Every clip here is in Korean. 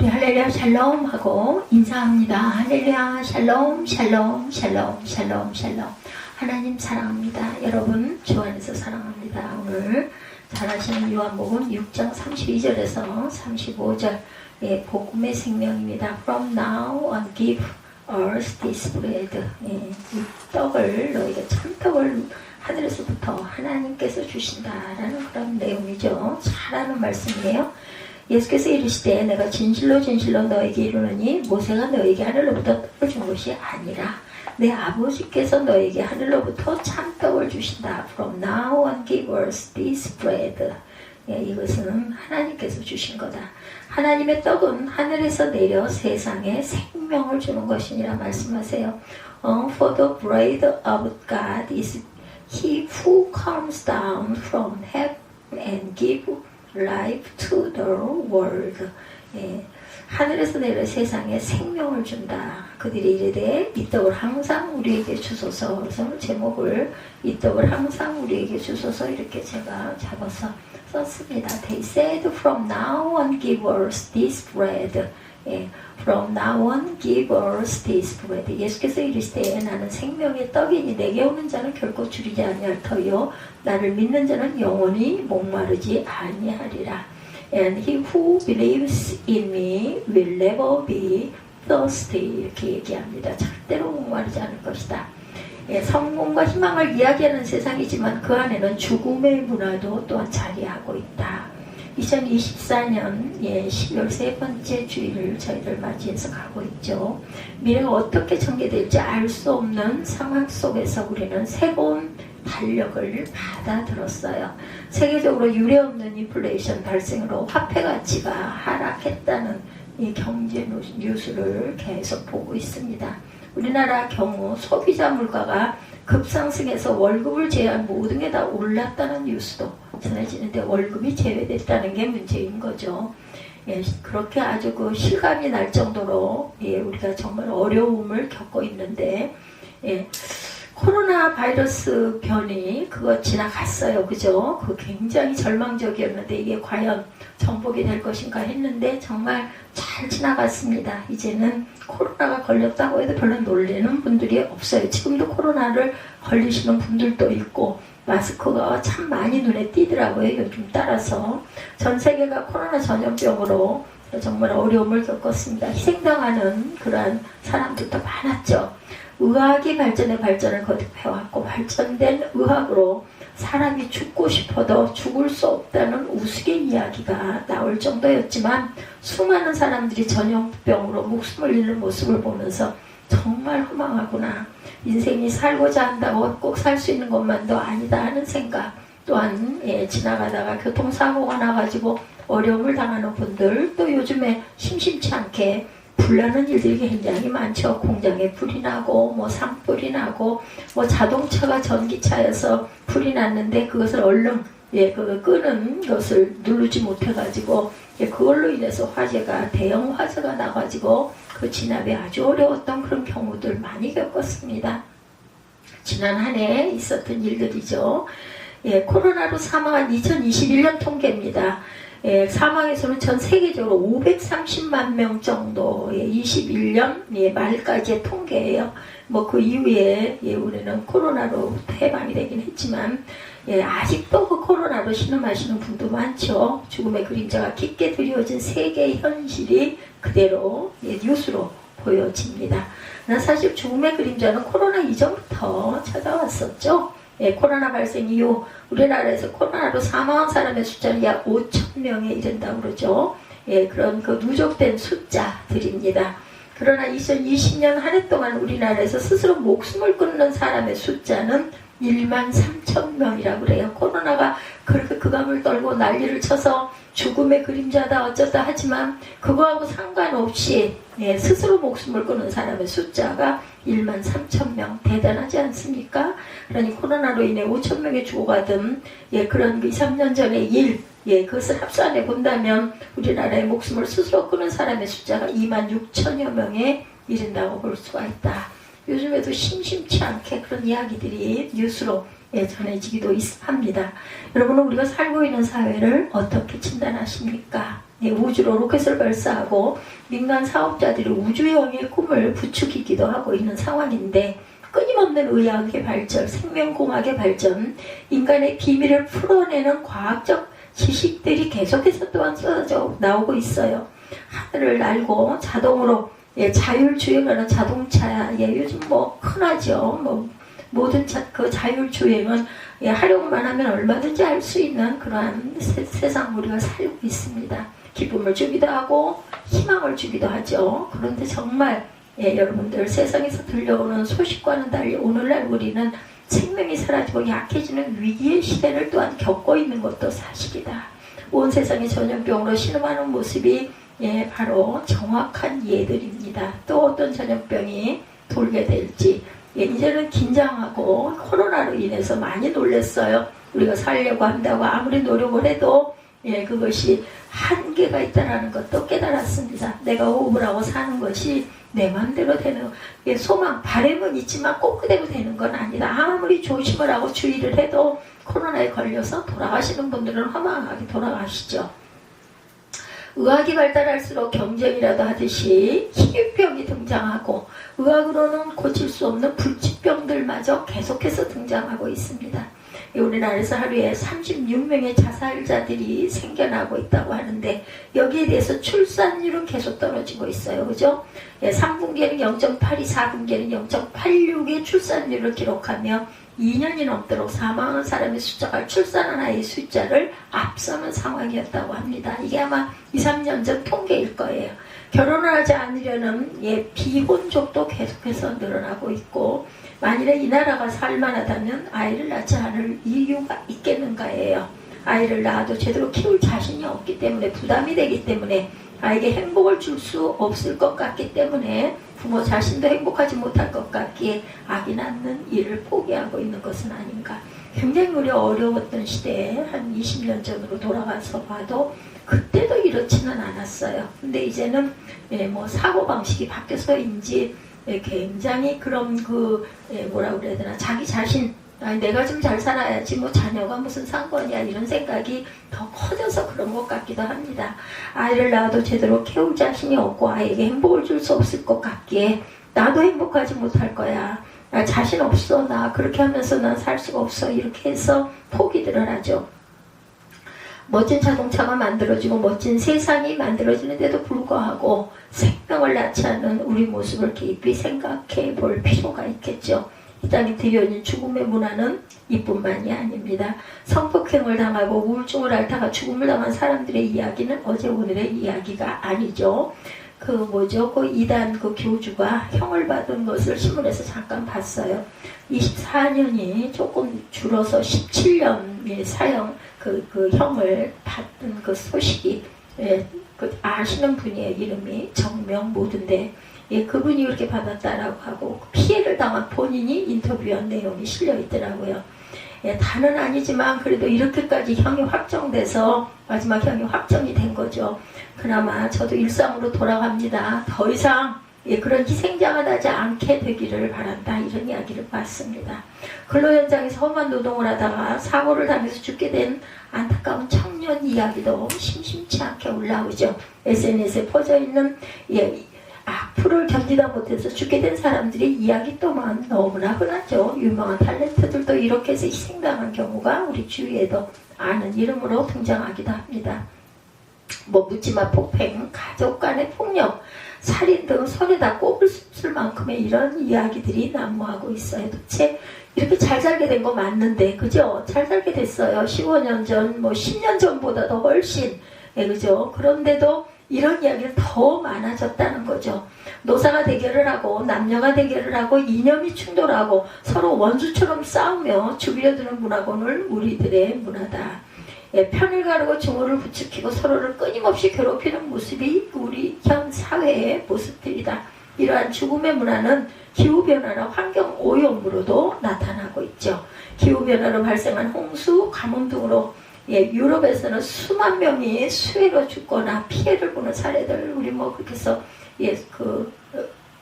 우리 할렐루야 샬롬 하고 인사합니다. 할렐루야 샬롬 샬롬 샬롬 샬롬 샬롬. 하나님 사랑합니다. 여러분 주 안에서 사랑합니다. 오늘 잘 아시는 요한복음 6장 32절에서 35절 복음의 생명입니다. From now on give us this bread. 이 떡을 너희가 참떡을 하늘에서부터 하나님께서 주신다라는 그런 내용이죠. 잘 아는 말씀이에요. 예수께서 이르시되 내가 진실로 진실로 너에게 이르노니 모세가 너에게 하늘로부터 떡을 준 것이 아니라 내 아버지께서 너에게 하늘로부터 참떡을 주신다. From now on give us this bread. 이것은 하나님께서 주신 거다. 하나님의 떡은 하늘에서 내려 세상에 생명을 주는 것이니라 말씀하세요. For the bread of God is he who comes down from heaven and give life to the world. 하늘에서 내려 세상에 생명을 준다. 그들이 이르되 이 떡을 항상 우리에게 주소서. 그래서 제목을 이 떡을 항상 우리에게 주소서 이렇게 제가 잡아서 썼습니다. They said from now on give us this bread. From now on give us this bread. 예수께서 이르시되 나는 생명의 떡이니 내게 오는 자는 결코 줄이지 아니할 터요 나를 믿는 자는 영원히 목마르지 아니하리라. And he who believes in me will never be thirsty. 이렇게 얘기합니다. 절대로 목마르지 않을 것이다. 성공과 희망을 이야기하는 세상이지만 그 안에는 죽음의 문화도 또한 자리하고 있다. 2024년 12월 세 번째 주일을 저희들 맞이해서 가고 있죠. 미래가 어떻게 전개될지 알 수 없는 상황 속에서 우리는 새로운 달력을 받아들었어요. 세계적으로 유례없는 인플레이션 발생으로 화폐 가치가 하락했다는 이 경제 뉴스를 계속 보고 있습니다. 우리나라 경우 소비자 물가가 급상승해서 월급을 제외한 모든 게 다 올랐다는 뉴스도 전해지는데 월급이 제외됐다는 게 문제인 거죠. 그렇게 아주 그 실감이 날 정도로 우리가 정말 어려움을 겪고 있는데 코로나 바이러스 변이 그거 지나갔어요. 그죠? 그 굉장히 절망적이었는데 이게 과연 정복이 될 것인가 했는데 정말 잘 지나갔습니다. 이제는 코로나가 걸렸다고 해도 별로 놀리는 분들이 없어요. 지금도 코로나를 걸리시는 분들도 있고 마스크가 참 많이 눈에 띄더라고요. 요즘 따라서 전 세계가 코로나 전염병으로 정말 어려움을 겪었습니다. 희생당하는 그러한 사람들도 많았죠. 의학이 발전을 거듭해왔고 발전된 의학으로 사람이 죽고 싶어도 죽을 수 없다는 우스갯 이야기가 나올 정도였지만 수많은 사람들이 전염병으로 목숨을 잃는 모습을 보면서 정말 허망하구나. 인생이 살고자 한다고 꼭 살 수 있는 것만도 아니다 하는 생각 또한 지나가다가 교통사고가 나가지고 어려움을 당하는 분들 또 요즘에 심심치 않게 불나는 일들이 굉장히 많죠. 공장에 불이 나고 뭐 산불이 나고 뭐 자동차가 전기차여서 불이 났는데 그것을 얼른 그 끄는 것을 누르지 못해가지고 그걸로 인해서 화재가 대형 화재가 나가지고 그 진압이 아주 어려웠던 그런 경우들 많이 겪었습니다. 지난 한 해 있었던 일들이죠. 코로나로 사망한 2021년 통계입니다. 사망에서는 전 세계적으로 530만 명 정도 21년 말까지의 통계예요. 뭐 그 이후에 우리는 코로나로 해방이 되긴 했지만 아직도 그 코로나로 신음하시는 분도 많죠. 죽음의 그림자가 깊게 드리워진 세계의 현실이 그대로 뉴스로 보여집니다. 사실 죽음의 그림자는 코로나 이전부터 찾아왔었죠. 코로나 발생 이후 우리나라에서 코로나로 사망한 사람의 숫자는 약 5,000명에 이른다고 그러죠. 그런 그 누적된 숫자들입니다. 그러나 2020년 한 해 동안 우리나라에서 스스로 목숨을 끊는 사람의 숫자는 13,000명이라고 그래요. 코로나가 그렇게 그감을 떨고 난리를 쳐서 죽음의 그림자다 어쩌다 하지만 그거하고 상관없이 스스로 목숨을 끊는 사람의 숫자가 13,000명 대단하지 않습니까? 그러니 코로나로 인해 5,000명이 죽어가던 그런 2, 3년 전의 일 그것을 합산해 본다면 우리나라의 목숨을 스스로 끊는 사람의 숫자가 26,000여 명에 이른다고 볼 수가 있다. 요즘에도 심심치 않게 그런 이야기들이 뉴스로 전해지기도 합니다. 여러분은 우리가 살고 있는 사회를 어떻게 진단하십니까? 우주로 로켓을 발사하고 민간 사업자들이 우주여행의 꿈을 부추기기도 하고 있는 상황인데 끊임없는 의학의 발전, 생명공학의 발전, 인간의 비밀을 풀어내는 과학적 지식들이 계속해서 또한 쏟아져 나오고 있어요. 하늘을 날고 자동으로 자율주행하는 자동차, 요즘 뭐 흔하죠. 모든 그 자율주행은 활용만 하면 얼마든지 할 수 있는 그러한 세상 우리가 살고 있습니다. 기쁨을 주기도 하고 희망을 주기도 하죠. 그런데 정말 여러분들 세상에서 들려오는 소식과는 달리 오늘날 우리는 생명이 사라지고 약해지는 위기의 시대를 또한 겪고 있는 것도 사실이다. 온 세상이 전염병으로 신음하는 모습이 바로 정확한 예들입니다. 또 어떤 전염병이 돌게 될지 이제는 긴장하고 코로나로 인해서 많이 놀랐어요. 우리가 살려고 한다고 아무리 노력을 해도 그것이 한계가 있다는 것도 깨달았습니다. 내가 호흡을 하고 사는 것이 내 마음대로 되는 소망, 바람은 있지만 꼭 그대로 되는 건 아니다. 아무리 조심을 하고 주의를 해도 코로나에 걸려서 돌아가시는 분들은 허망하게 돌아가시죠. 의학이 발달할수록 경쟁이라도 하듯이 희귀병이 등장하고 의학으로는 고칠 수 없는 불치병들마저 계속해서 등장하고 있습니다. 우리나라에서 하루에 36명의 자살자들이 생겨나고 있다고 하는데 여기에 대해서 출산율은 계속 떨어지고 있어요. 그죠? 3분기에는 0.82, 4분기에는 0.86의 출산율을 기록하며 2년이 넘도록 사망한 사람의 숫자가 출산한 아이의 숫자를 앞서는 상황이었다고 합니다. 이게 아마 2, 3년 전 통계일 거예요. 결혼을 하지 않으려는 비혼족도 계속해서 늘어나고 있고 만일에 이 나라가 살만하다면 아이를 낳지 않을 이유가 있겠는가예요. 아이를 낳아도 제대로 키울 자신이 없기 때문에 부담이 되기 때문에 아이에게 행복을 줄 수 없을 것 같기 때문에 부모 자신도 행복하지 못할 것 같기에 아기 낳는 일을 포기하고 있는 것은 아닌가. 굉장히 우리 어려웠던 시대에 한 20년 전으로 돌아가서 봐도 그때도 이렇지는 않았어요. 근데 이제는 사고방식이 바뀌어서인지 굉장히 그런 뭐라 그래야 되나 자기 자신 내가 좀 잘 살아야지 자녀가 무슨 상관이야 이런 생각이 더 커져서 그런 것 같기도 합니다. 아이를 낳아도 제대로 키울 자신이 없고 아이에게 행복을 줄 수 없을 것 같기에 나도 행복하지 못할 거야. 나 자신 없어. 나 그렇게 하면서 난 살 수가 없어. 이렇게 해서 포기들을 하죠. 멋진 자동차가 만들어지고 멋진 세상이 만들어지는데도 불구하고 생명을 낳지 않는 우리 모습을 깊이 생각해 볼 필요가 있겠죠. 이 땅에 들여오는 죽음의 문화는 이뿐만이 아닙니다. 성폭행을 당하고 우울증을 앓다가 죽음을 당한 사람들의 이야기는 어제 오늘의 이야기가 아니죠. 그 이단 교주가 형을 받은 것을 신문에서 잠깐 봤어요. 24년이 조금 줄어서 17년 사형 그 형을 받은 그 소식이 아시는 분이에요. 이름이 정명모두인데 그분이 그렇게 받았다라고 하고 피해를 당한 본인이 인터뷰한 내용이 실려 있더라고요. 다는 아니지만 그래도 이렇게까지 형이 확정돼서 마지막 형이 확정이 된 거죠. 그나마 저도 일상으로 돌아갑니다. 더 이상 그런 희생자가 나지 않게 되기를 바란다. 이런 이야기를 봤습니다. 근로 현장에서 험한 노동을 하다가 사고를 당해서 죽게 된 안타까운 청년 이야기도 심심치 않게 올라오죠. SNS에 퍼져있는 악플을 견디다 못해서 죽게 된 사람들의 이야기 또한 너무나 흔하죠. 유명한 탤런트들도 이렇게 해서 희생당한 경우가 우리 주위에도 아는 이름으로 등장하기도 합니다. 묻지마 폭행, 가족 간의 폭력, 살인 등 손에다 꼽을 수 없을 만큼의 이런 이야기들이 난무하고 있어요. 도대체 이렇게 잘 살게 된 거 맞는데, 그죠? 잘 살게 됐어요. 15년 전, 10년 전보다도 훨씬, 그죠? 그런데도 이런 이야기는 더 많아졌다는 거죠. 노사가 대결을 하고 남녀가 대결을 하고 이념이 충돌하고 서로 원수처럼 싸우며 죽이려드는 문화고는 우리들의 문화다. 편을 가르고 증오를 부추기고 서로를 끊임없이 괴롭히는 모습이 우리 현 사회의 모습들이다. 이러한 죽음의 문화는 기후변화나 환경오염으로도 나타나고 있죠. 기후변화로 발생한 홍수, 가뭄 등으로 유럽에서는 수만 명이 수해로 죽거나 피해를 보는 사례들 우리 그렇게 해서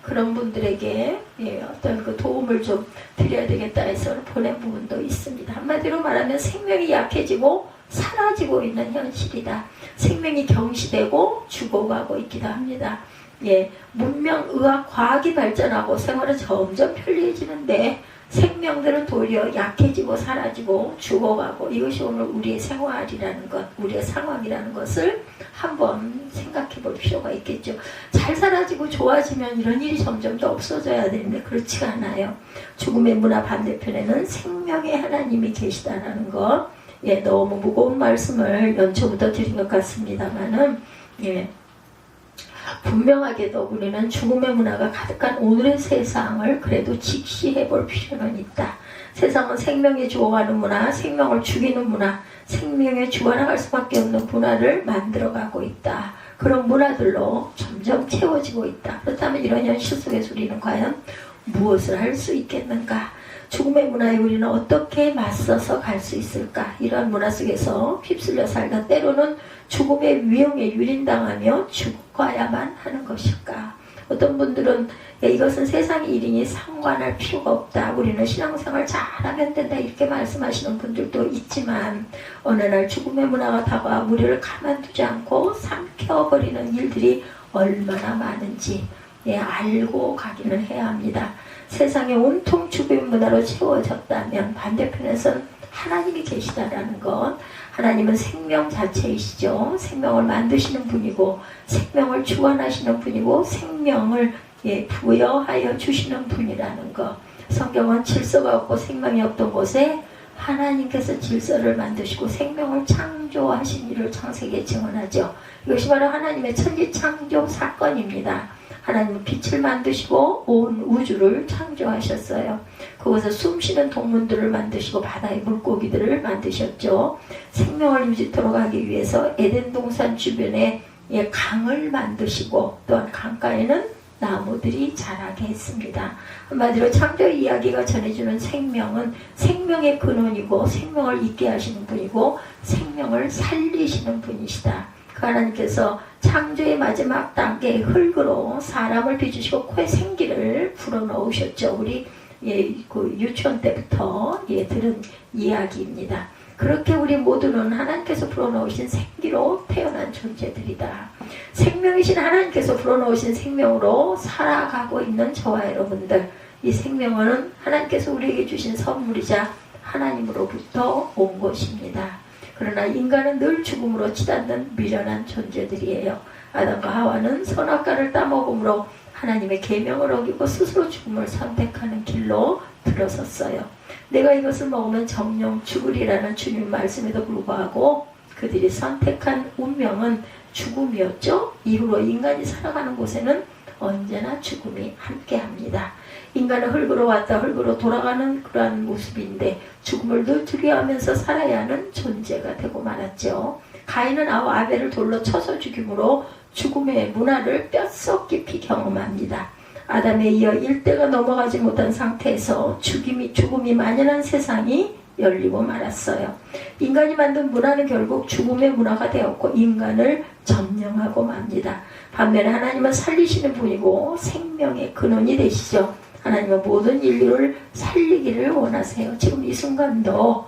그런 분들에게 어떤 그 도움을 좀 드려야 되겠다 해서 보낸 부분도 있습니다. 한마디로 말하면 생명이 약해지고 사라지고 있는 현실이다. 생명이 경시되고 죽어가고 있기도 합니다. 문명, 의학, 과학이 발전하고 생활은 점점 편리해지는데 생명들은 도리어 약해지고 사라지고 죽어가고, 이것이 오늘 우리의 생활이라는 것, 우리의 상황이라는 것을 한번 생각해 볼 필요가 있겠죠. 잘 사라지고 좋아지면 이런 일이 점점 더 없어져야 되는데 그렇지가 않아요. 죽음의 문화 반대편에는 생명의 하나님이 계시다라는 것, 너무 무거운 말씀을 연초부터 드린 것 같습니다만은, 분명하게도 우리는 죽음의 문화가 가득한 오늘의 세상을 그래도 직시해 볼 필요는 있다. 세상은 생명에 죽어가는 문화, 생명을 죽이는 문화, 생명에 죽어나갈 수밖에 없는 문화를 만들어가고 있다. 그런 문화들로 점점 채워지고 있다. 그렇다면 이런 현실 속에서 우리는 과연 무엇을 할 수 있겠는가? 죽음의 문화에 우리는 어떻게 맞서서 갈 수 있을까? 이러한 문화 속에서 휩쓸려 살다 때로는 죽음의 위험에 유린당하며 죽어야만 하는 것일까? 어떤 분들은 이것은 세상의 일이니 상관할 필요가 없다. 우리는 신앙생활 잘하면 된다. 이렇게 말씀하시는 분들도 있지만 어느 날 죽음의 문화가 다가와 우리를 가만두지 않고 삼켜버리는 일들이 얼마나 많은지 알고 가기는 해야 합니다. 세상에 온통 죽음의 문화로 채워졌다면 반대편에선 하나님이 계시다라는 것, 하나님은 생명 자체이시죠. 생명을 만드시는 분이고 생명을 주관하시는 분이고 생명을 부여하여 주시는 분이라는 것. 성경은 질서가 없고 생명이 없던 곳에 하나님께서 질서를 만드시고 생명을 창조하신 일을 창세기에 증언하죠. 이것이 바로 하나님의 천지창조 사건입니다. 하나님은 빛을 만드시고 온 우주를 창조하셨어요. 그곳에 숨쉬는 동물들을 만드시고 바다의 물고기들을 만드셨죠. 생명을 유지토록 하기 위해서 에덴 동산 주변에 강을 만드시고 또한 강가에는 나무들이 자라게 했습니다. 한마디로 창조 이야기가 전해주는 생명은 생명의 근원이고 생명을 있게 하시는 분이고 생명을 살리시는 분이시다. 그 하나님께서 창조의 마지막 단계의 흙으로 사람을 빚으시고 코에 생기를 불어넣으셨죠. 우리 그 유치원 때부터 들은 이야기입니다. 그렇게 우리 모두는 하나님께서 불어넣으신 생기로 태어난 존재들이다. 생명이신 하나님께서 불어넣으신 생명으로 살아가고 있는 저와 여러분들, 이 생명은 하나님께서 우리에게 주신 선물이자 하나님으로부터 온 것입니다. 그러나 인간은 늘 죽음으로 치닫는 미련한 존재들이에요. 아담과 하와는 선악과를 따먹음으로 하나님의 계명을 어기고 스스로 죽음을 선택하는 길로 들어섰어요. 내가 이것을 먹으면 정령 죽으리라는 주님 말씀에도 불구하고 그들이 선택한 운명은 죽음이었죠. 이후로 인간이 살아가는 곳에는 언제나 죽음이 함께합니다. 인간은 흙으로 왔다 흙으로 돌아가는 그러한 모습인데 죽음을 늘 두려워하면서 살아야 하는 존재가 되고 말았죠. 가인은 아와 아벨을 돌로 쳐서 죽임으로 죽음의 문화를 뼛속 깊이 경험합니다. 아담에 이어 일대가 넘어가지 못한 상태에서 죽음이 만연한 세상이 열리고 말았어요. 인간이 만든 문화는 결국 죽음의 문화가 되었고 인간을 점령하고 맙니다. 반면에 하나님은 살리시는 분이고 생명의 근원이 되시죠. 하나님은 모든 인류를 살리기를 원하세요. 지금 이 순간도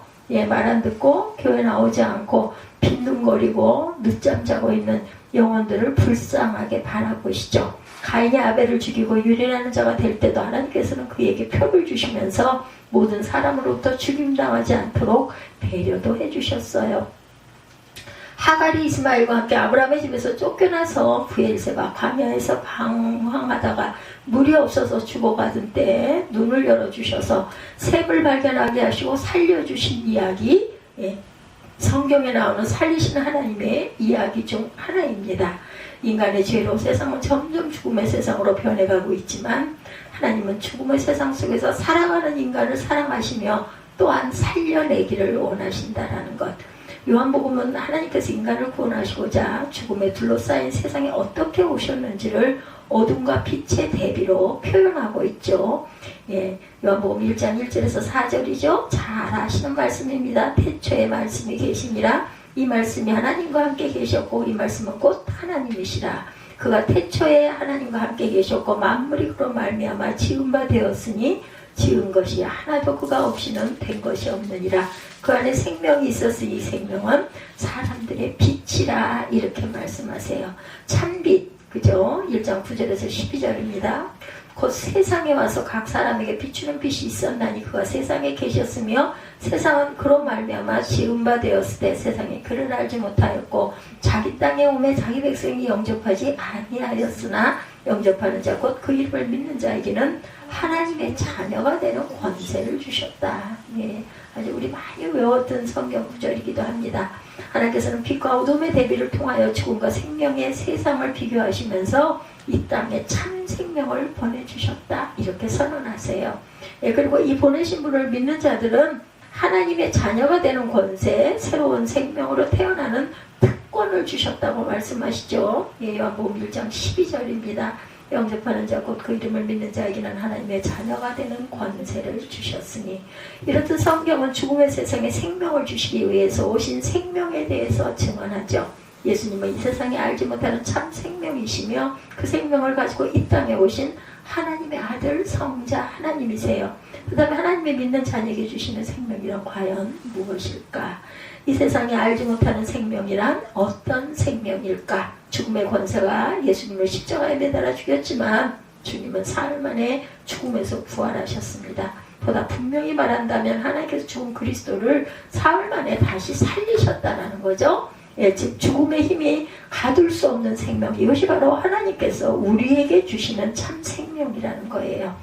말 안 듣고 교회 나오지 않고 빈둥거리고 늦잠 자고 있는 영혼들을 불쌍하게 바라보시죠. 가인이 아벨을 죽이고 유린하는 자가 될 때도 하나님께서는 그에게 표를 주시면서 모든 사람으로부터 죽임당하지 않도록 배려도 해주셨어요. 하갈이 이스마엘과 함께 아브라함의 집에서 쫓겨나서 브엘세바 광야에서 방황하다가 물이 없어서 죽어가던 때에 눈을 열어주셔서 샘을 발견하게 하시고 살려주신 이야기, 성경에 나오는 살리시는 하나님의 이야기 중 하나입니다. 인간의 죄로 세상은 점점 죽음의 세상으로 변해가고 있지만 하나님은 죽음의 세상 속에서 살아가는 인간을 사랑하시며 또한 살려내기를 원하신다라는 것. 요한복음은 하나님께서 인간을 구원하시고자 죽음에 둘러싸인 세상에 어떻게 오셨는지를 어둠과 빛의 대비로 표현하고 있죠. 요한복음 1장 1절에서 4절이죠. 잘 아시는 말씀입니다. 태초에 말씀이 계시니라. 이 말씀이 하나님과 함께 계셨고 이 말씀은 곧 하나님이시라. 그가 태초에 하나님과 함께 계셨고 만물이 그로 말미암아 지은 바 되었으니 지은 것이 하나도 그가 없이는 된 것이 없느니라. 그 안에 생명이 있었으니 생명은 사람들의 빛이라. 이렇게 말씀하세요. 참빛, 그죠? 1장 9절에서 12절입니다. 곧 세상에 와서 각 사람에게 비추는 빛이 있었나니 그가 세상에 계셨으며 세상은 그로 말미암아 지은 바 되었을 때 세상에 그를 알지 못하였고 자기 땅에 오매 자기 백성이 영접하지 아니하였으나 영접하는 자 곧 그 이름을 믿는 자에게는 하나님의 자녀가 되는 권세를 주셨다. 예, 아주 우리 많이 외웠던 성경 구절이기도 합니다. 하나님께서는 빛과 어둠의 대비를 통하여 죽음과 생명의 세상을 비교하시면서 이 땅에 참 생명을 보내주셨다. 이렇게 선언하세요. 예, 그리고 이 보내신 분을 믿는 자들은 하나님의 자녀가 되는 권세, 새로운 생명으로 태어나는 특권을 주셨다고 말씀하시죠. 예, 요한복음 1장 12절입니다. 영접하는 자 곧 그 이름을 믿는 자에게는 하나님의 자녀가 되는 권세를 주셨으니. 이렇듯 성경은 죽음의 세상에 생명을 주시기 위해서 오신 생명에 대해서 증언하죠. 예수님은 이 세상에 알지 못하는 참 생명이시며 그 생명을 가지고 이 땅에 오신 하나님의 아들 성자 하나님이세요. 그 다음에 하나님의 믿는 자녀에게 주시는 생명이란 과연 무엇일까? 이 세상에 알지 못하는 생명이란 어떤 생명일까? 죽음의 권세가 예수님을 십자가에 매달아 죽였지만 주님은 사흘 만에 죽음에서 부활하셨습니다. 보다 분명히 말한다면 하나님께서 죽은 그리스도를 사흘 만에 다시 살리셨다는 거죠. 예, 즉 죽음의 힘이 가둘 수 없는 생명, 이것이 바로 하나님께서 우리에게 주시는 참 생명이라는 거예요.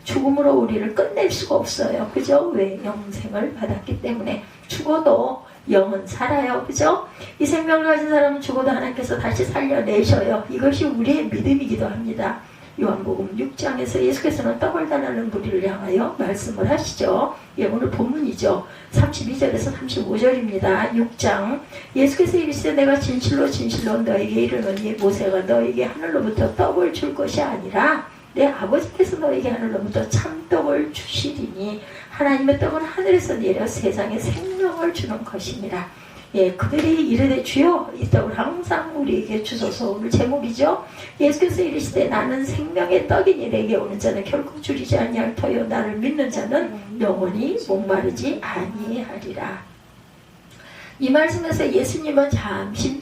죽음으로 우리를 끝낼 수가 없어요. 그죠? 왜? 영생을 받았기 때문에. 죽어도 영은 살아요. 그죠? 이 생명을 가진 사람은 죽어도 하나님께서 다시 살려내셔요. 이것이 우리의 믿음이기도 합니다. 요한복음 6장에서 예수께서는 떡을 달라는 무리를 향하여 말씀을 하시죠. 예, 오늘 본문이죠. 32절에서 35절입니다. 6장. 예수께서 이르시되 내가 진실로 진실로 너에게 이르노니 모세가 너에게 하늘로부터 떡을 줄 것이 아니라 내 아버지께서 너에게 하늘로부터 참떡을 주시리니 하나님의 떡은 하늘에서 내려 세상에 생명을 주는 것이니라. 예, 그들이 이르되 주여 이 떡을 항상 우리에게 주소서. 오늘 제목이죠. 예수께서 이르시되 나는 생명의 떡이니 내게 오는 자는 결코 줄이지 아니할 터요 나를 믿는 자는 영원히 목마르지 아니하리라. 이 말씀에서 예수님은 잠시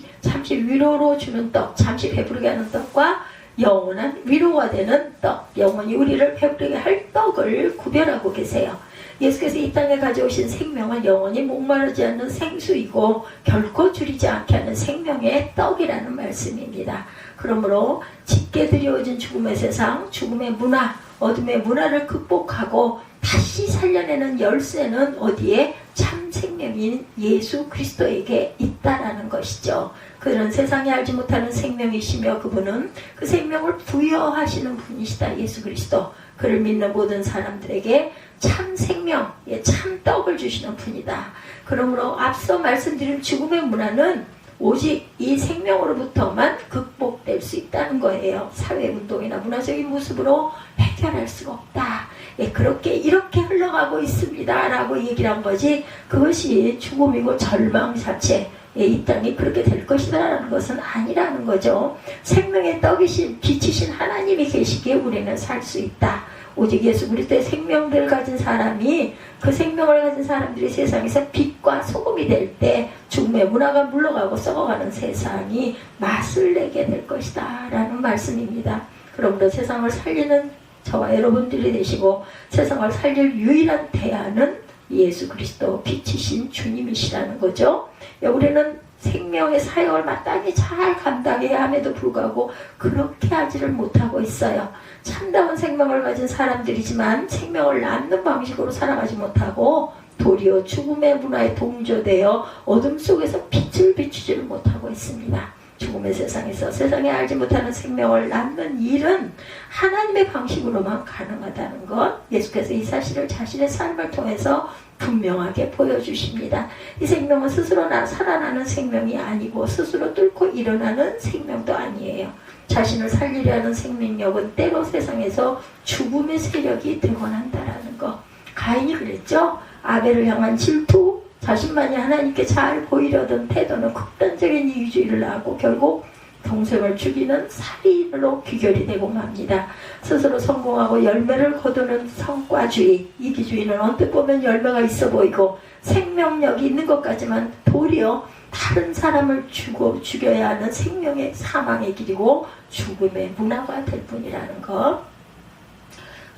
위로로 주는 떡, 잠시 배부르게 하는 떡과 영원한 위로가 되는 떡, 영원히 우리를 배부르게 할 떡을 구별하고 계세요. 예수께서 이 땅에 가져오신 생명은 영원히 목마르지 않는 생수이고 결코 줄이지 않게 하는 생명의 떡이라는 말씀입니다. 그러므로 짙게 드리워진 죽음의 세상, 죽음의 문화, 어둠의 문화를 극복하고 다시 살려내는 열쇠는 어디에? 참 생명인 예수 그리스도에게 있다라는 것이죠. 그들은 세상에 알지 못하는 생명이시며 그분은 그 생명을 부여하시는 분이시다. 예수 그리스도. 그를 믿는 모든 사람들에게 참 생명, 참 떡을 주시는 분이다. 그러므로 앞서 말씀드린 죽음의 문화는 오직 이 생명으로부터만 극복될 수 있다는 거예요. 사회운동이나 문화적인 모습으로 해결할 수가 없다. 이렇게 흘러가고 있습니다 라고 얘기를 한 거지, 그것이 죽음이고 절망 자체, 이 땅이 그렇게 될 것이다 라는 것은 아니라는 거죠. 생명의 떡이신 빛이신 하나님이 계시기에 우리는 살 수 있다. 오직 예수 그리스도의 생명들을 가진 사람이, 그 생명을 가진 사람들이 세상에서 빛과 소금이 될 때 죽음의 문화가 물러가고 썩어가는 세상이 맛을 내게 될 것이다 라는 말씀입니다. 그러므로 세상을 살리는 저와 여러분들이 되시고 세상을 살릴 유일한 대안은 예수 그리스도 빛이신 주님이시라는 거죠. 우리는 생명의 사역을 마땅히 잘 감당해야 함에도 불구하고 그렇게 하지를 못하고 있어요. 참다운 생명을 가진 사람들이지만 생명을 낳는 방식으로 살아가지 못하고 도리어 죽음의 문화에 동조되어 어둠 속에서 빛을 비추지를 못하고 있습니다. 죽음의 세상에서 세상에 알지 못하는 생명을 낳는 일은 하나님의 방식으로만 가능하다는 것, 예수께서 이 사실을 자신의 삶을 통해서 분명하게 보여주십니다. 이 생명은 스스로 살아나는 생명이 아니고 스스로 뚫고 일어나는 생명도 아니에요. 자신을 살리려 하는 생명력은 때로 세상에서 죽음의 세력이 되곤 한다라는 것. 가인이 그랬죠. 아벨을 향한 질투, 자신만이 하나님께 잘 보이려던 태도는 극단적인 이기주의를 낳고 결국 동생을 죽이는 살인으로 귀결이 되고 맙니다. 스스로 성공하고 열매를 거두는 성과주의, 이기주의는 언뜻 보면 열매가 있어 보이고 생명력이 있는 것까지만 도리어 다른 사람을 죽여야 하는 생명의 사망의 길이고 죽음의 문화가 될 뿐이라는 것.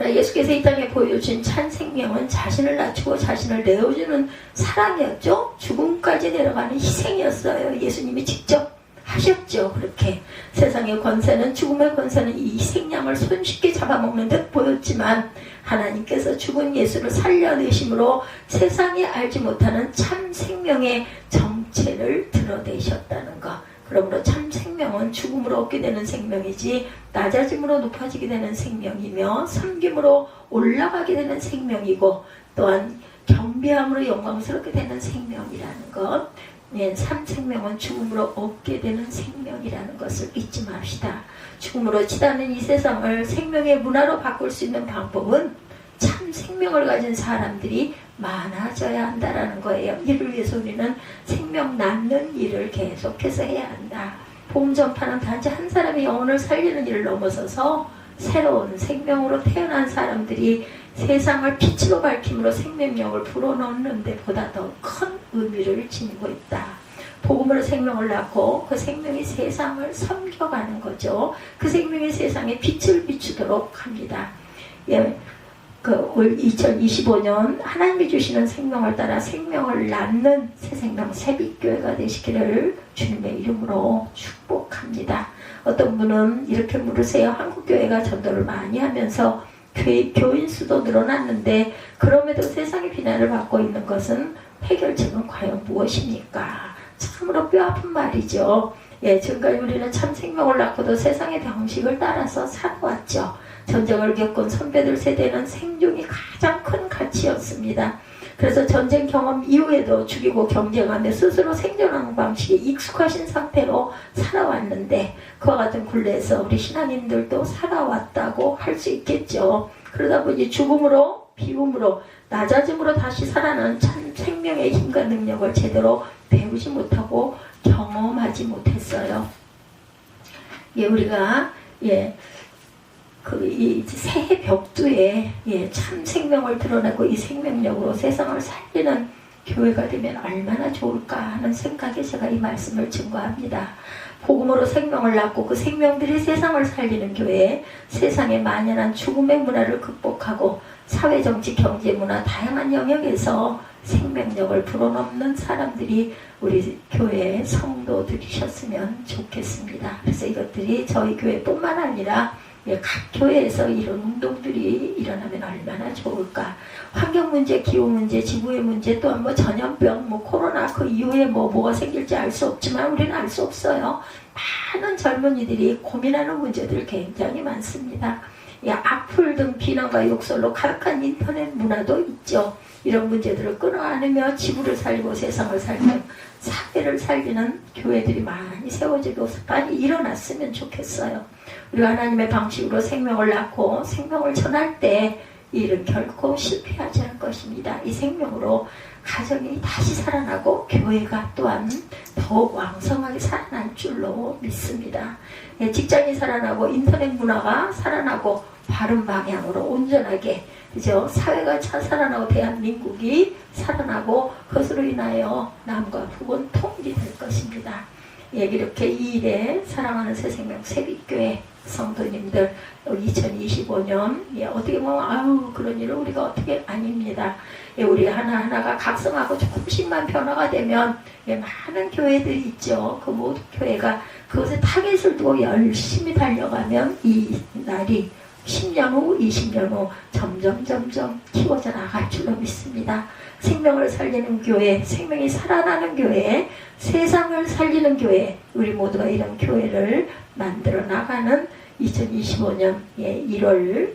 예수께서 이 땅에 보여준 참 생명은 자신을 낮추고 자신을 내어주는 사랑이었죠. 죽음까지 내려가는 희생이었어요. 예수님이 직접 하셨죠. 그렇게 세상의 권세는, 죽음의 권세는 이 생명을 손쉽게 잡아먹는 듯 보였지만 하나님께서 죽은 예수를 살려내심으로 세상이 알지 못하는 참 생명의 정체를 드러내셨다는 것. 그러므로 참 생명은 죽음으로 얻게 되는 생명이지 낮아짐으로 높아지게 되는 생명이며 섬김으로 올라가게 되는 생명이고 또한 경배함으로 영광스럽게 되는 생명이라는 것. 네, 참 생명은 죽음으로 얻게 되는 생명이라는 것을 잊지 맙시다. 죽음으로 치닫는 이 세상을 생명의 문화로 바꿀 수 있는 방법은 참 생명을 가진 사람들이 많아져야 한다라는 거예요. 이를 위해서 우리는 생명 낳는 일을 계속해서 해야 한다. 복음 전파는 단지 한 사람의 영혼을 살리는 일을 넘어서서 새로운 생명으로 태어난 사람들이 세상을 빛으로 밝힘으로 생명력을 불어넣는 데보다 더 큰 의미를 지니고 있다. 복음으로 생명을 낳고 그 생명이 세상을 섬겨가는 거죠. 그 생명이 세상에 빛을 비추도록 합니다. 예, 올 2025년 하나님이 주시는 생명을 따라 생명을 낳는 새생명 새빛교회가 되시기를 주님의 이름으로 축복합니다. 어떤 분은 이렇게 물으세요. 한국교회가 전도를 많이 하면서 교인 수도 늘어났는데 그럼에도 세상의 비난을 받고 있는 것은 해결책은 과연 무엇입니까? 참으로 뼈아픈 말이죠. 예, 지금까지 우리는 참 생명을 낳고도 세상의 방식을 따라서 살아왔죠. 전쟁을 겪은 선배들 세대는 생존이 가장 큰 가치였습니다. 그래서 전쟁 경험 이후에도 죽이고 경쟁하며 스스로 생존하는 방식에 익숙하신 상태로 살아왔는데 그와 같은 굴레에서 우리 신앙인들도 살아왔다고 할 수 있겠죠. 그러다 보니 죽음으로, 비움으로, 낮아짐으로 다시 살아나는 참 생명의 힘과 능력을 제대로 배우지 못하고 경험하지 못했어요. 예, 우리가 이 새해 벽두에 참 생명을 드러내고 이 생명력으로 세상을 살리는 교회가 되면 얼마나 좋을까 하는 생각에 제가 이 말씀을 증거합니다. 복음으로 생명을 낳고 그 생명들이 세상을 살리는 교회, 세상에 만연한 죽음의 문화를 극복하고 사회, 정치, 경제, 문화 다양한 영역에서 생명력을 불어넣는 사람들이 우리 교회의 성도들이셨으면 좋겠습니다. 그래서 이것들이 저희 교회뿐만 아니라 각 교회에서 이런 운동들이 일어나면 얼마나 좋을까. 환경 문제, 기후 문제, 지구의 문제, 또한 전염병, 코로나 그 이후에 뭐가 생길지 알 수 없지만 우리는 알 수 없어요. 많은 젊은이들이 고민하는 문제들 굉장히 많습니다. 악플 등 비난과 욕설로 가득한 인터넷 문화도 있죠. 이런 문제들을 끊어안으며 지구를 살리고 세상을 살리고 사회를 살리는 교회들이 많이 세워지고 많이 일어났으면 좋겠어요. 우리가 하나님의 방식으로 생명을 낳고 생명을 전할 때 이 일은 결코 실패하지 않을 것입니다. 이 생명으로 가정이 다시 살아나고 교회가 또한 더욱 왕성하게 살아날 줄로 믿습니다. 직장이 살아나고 인터넷 문화가 살아나고 바른 방향으로 온전하게 그죠? 사회가 살아나고 대한민국이 살아나고 그것으로 인하여 남과 북은 통일될 것입니다. 이렇게 이 일에 사랑하는 새생명 새빛교회 성도님들 2025년 어떻게 보면 그런 일을 우리가 어떻게 아닙니다. 우리 하나하나가 각성하고 조금씩만 변화가 되면 많은 교회들이 있죠. 그 모든 교회가 그것에 타겟을 두고 열심히 달려가면 이 날이 10년 후, 20년 후 점점 키워져 나갈 줄로 믿습니다. 생명을 살리는 교회, 생명이 살아나는 교회, 세상을 살리는 교회, 우리 모두가 이런 교회를 만들어 나가는 2025년 1월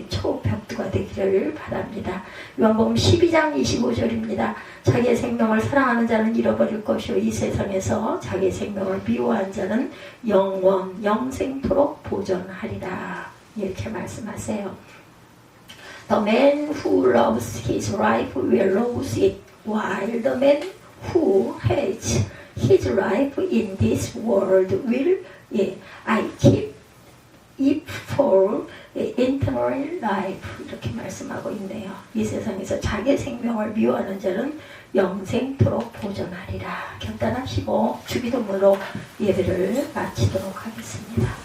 초 벽두가 되기를 바랍니다. 요한복음 12장 25절입니다. 자기의 생명을 사랑하는 자는 잃어버릴 것이요 이 세상에서 자기의 생명을 미워한 자는 영생토록 보존하리라. 이렇게 말씀하세요. The man who loves his life will lose it, while the man who hates his life in this world will I keep it for eternal life 이렇게 말씀하고 있네요. 이 세상에서 자기 생명을 미워하는 자는 영생토록 보존하리라. 결단하시고 주기도문으로 예배를 마치도록 하겠습니다.